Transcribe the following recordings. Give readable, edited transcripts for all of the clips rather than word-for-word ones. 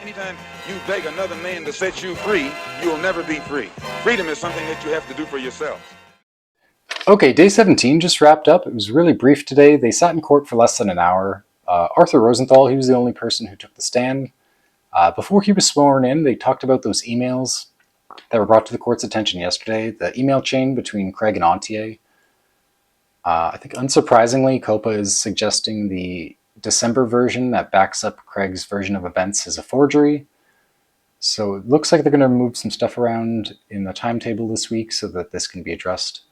Anytime you beg another man to set you free, you'll never be free. Freedom is something that you have to do for yourself. Okay, day 17 just wrapped up. It was really brief today. They sat in court for less than an hour. Arthur Rosenthal, he was the only person who took the stand. Before he was sworn in, they talked about those emails that were brought to the court's attention yesterday, the email chain between Craig and Antier. I think unsurprisingly, COPA is suggesting the December version that backs up Craig's version of events is a forgery. So it looks like they're going to move some stuff around in the timetable this week so that this can be addressed.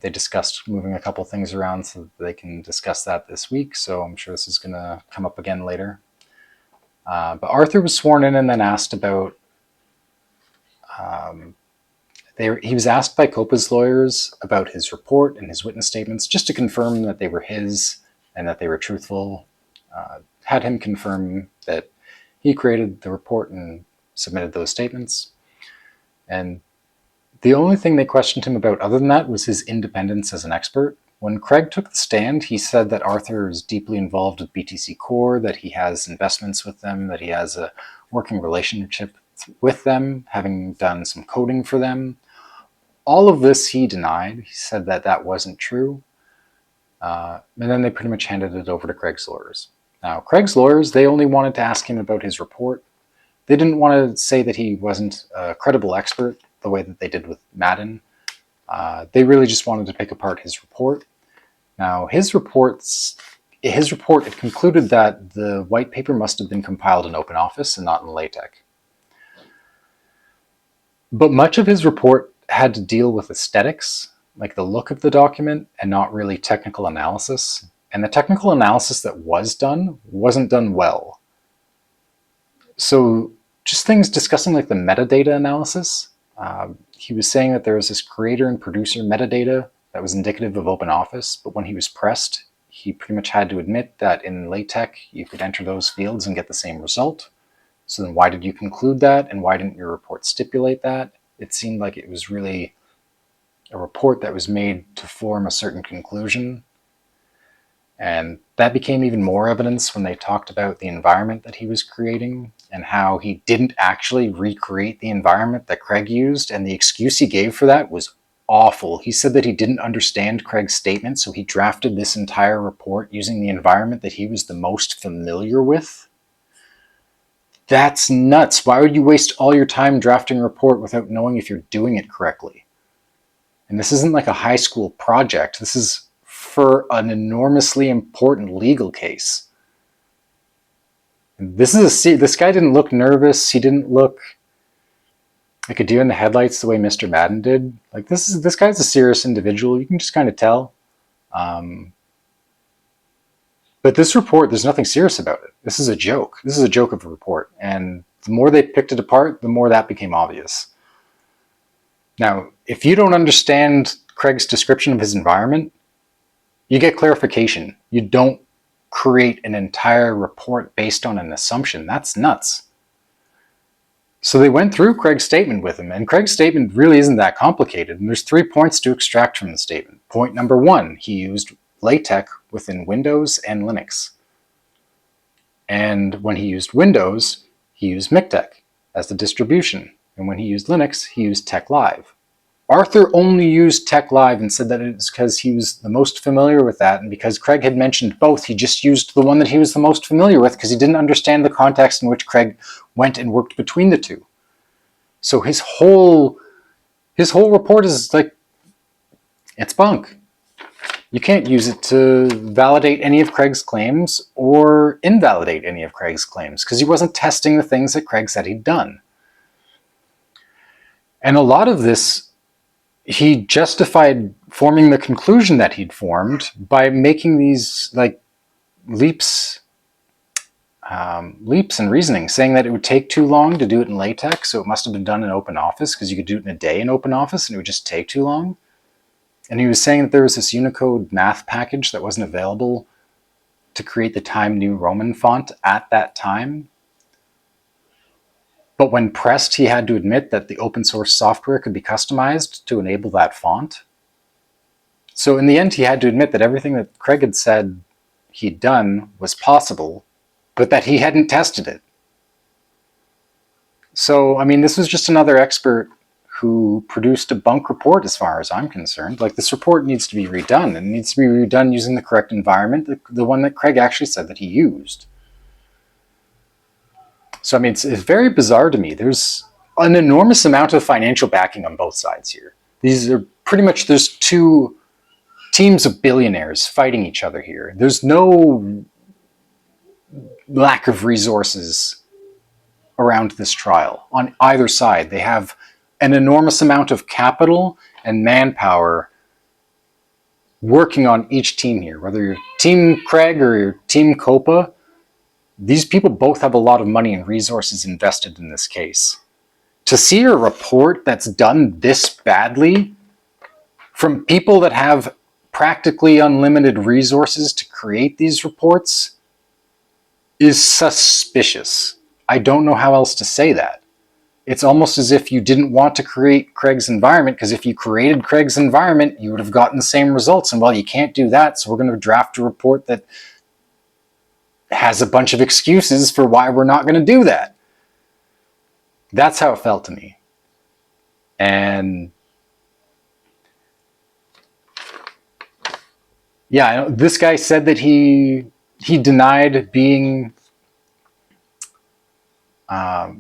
They discussed moving a couple things around so that they can discuss that this week, so I'm sure this is going to come up again later. But Arthur was sworn in and then asked about... he was asked by COPA's lawyers about his report and his witness statements, just to confirm that they were his and that they were truthful. Had him confirm that he created the report and submitted those statements. And the only thing they questioned him about other than that was his independence as an expert. When Craig took the stand, he said that Arthur is deeply involved with BTC Core, that he has investments with them, that he has a working relationship with them, having done some coding for them. All of this he denied. He said that that wasn't true. And then they pretty much handed it over to Craig's lawyers. Now, Craig's lawyers, they only wanted to ask him about his report. They didn't want to say that he wasn't a credible expert the way that they did with Madden. They really just wanted to pick apart his report. Now, his report, it concluded that the white paper must have been compiled in OpenOffice and not in LaTeX. But much of his report had to deal with aesthetics, like the look of the document, and not really technical analysis. And the technical analysis that was done wasn't done well. So just things discussing like the metadata analysis. He was saying that there was this creator and producer metadata that was indicative of OpenOffice, but when he was pressed, he pretty much had to admit that in LaTeX you could enter those fields and get the same result. So then why did you conclude that, and why didn't your report stipulate that? It seemed like it was really a report that was made to form a certain conclusion. And that became even more evidence when they talked about the environment that he was creating and how he didn't actually recreate the environment that Craig used. And the excuse he gave for that was awful. He said that he didn't understand Craig's statement, so he drafted this entire report using the environment that he was the most familiar with. That's nuts. Why would you waste all your time drafting a report without knowing if you're doing it correctly? And this isn't like a high school project. This is for an enormously important legal case. This guy didn't look nervous. He didn't look like a deer in the headlights the way Mr. Madden did. Like this guy's a serious individual. You can just kind of tell. But this report, there's nothing serious about it. This is a joke. This is a joke of a report. And the more they picked it apart, the more that became obvious. Now, if you don't understand Craig's description of his environment, you get clarification. You don't create an entire report based on an assumption. That's nuts. So they went through Craig's statement with him, and Craig's statement really isn't that complicated, and there's 3 points to extract from the statement. Point number 1, he used LaTeX within Windows and Linux. And when he used Windows, he used MikTeX as the distribution. And when he used Linux, he used TeX-Live. Arthur only used TeX-Live and said that it's because he was the most familiar with that, and because Craig had mentioned both, he just used the one that he was the most familiar with because he didn't understand the context in which Craig went and worked between the two. So his whole report is like, it's bunk. You can't use it to validate any of Craig's claims or invalidate any of Craig's claims because he wasn't testing the things that Craig said he'd done. And a lot of this, he justified forming the conclusion that he'd formed by making these like leaps in reasoning, saying that it would take too long to do it in LaTeX, so it must have been done in OpenOffice because you could do it in a day in OpenOffice and it would just take too long. And he was saying that there was this Unicode math package that wasn't available to create the Time New Roman font at that time. But when pressed, he had to admit that the open source software could be customized to enable that font. So in the end, he had to admit that everything that Craig had said he'd done was possible, but that he hadn't tested it. So, I mean, this was just another expert who produced a bunk report as far as I'm concerned. Like, this report needs to be redone, and it needs to be redone using the correct environment, the one that Craig actually said that he used. So, I mean, it's very bizarre to me. There's an enormous amount of financial backing on both sides here. These are pretty much, there's two teams of billionaires fighting each other here. There's no lack of resources around this trial on either side. They have an enormous amount of capital and manpower working on each team here. Whether you're Team Craig or you're Team COPA, these people both have a lot of money and resources invested in this case. To see a report that's done this badly from people that have practically unlimited resources to create these reports is suspicious. I don't know how else to say that. It's almost as if you didn't want to create Craig's environment, because if you created Craig's environment, you would have gotten the same results. And well, you can't do that, so we're going to draft a report that has a bunch of excuses for why we're not going to do that. That's how it felt to me. And yeah, this guy said that he denied being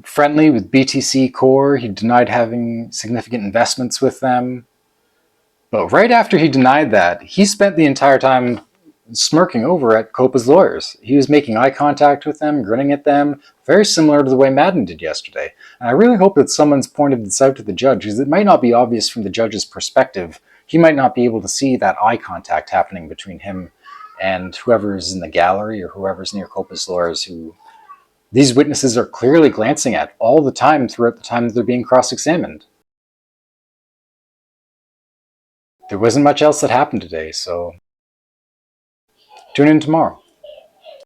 friendly with BTC Core. He denied having significant investments with them. But right after he denied that, he spent the entire time smirking over at COPA's lawyers. He was making eye contact with them, grinning at them, very similar to the way Madden did yesterday. And I really hope that someone's pointed this out to the judge, because it might not be obvious from the judge's perspective. He might not be able to see that eye contact happening between him and whoever's in the gallery or whoever's near COPA's lawyers, who these witnesses are clearly glancing at all the time throughout the time that they're being cross-examined. There wasn't much else that happened today, so tune in tomorrow.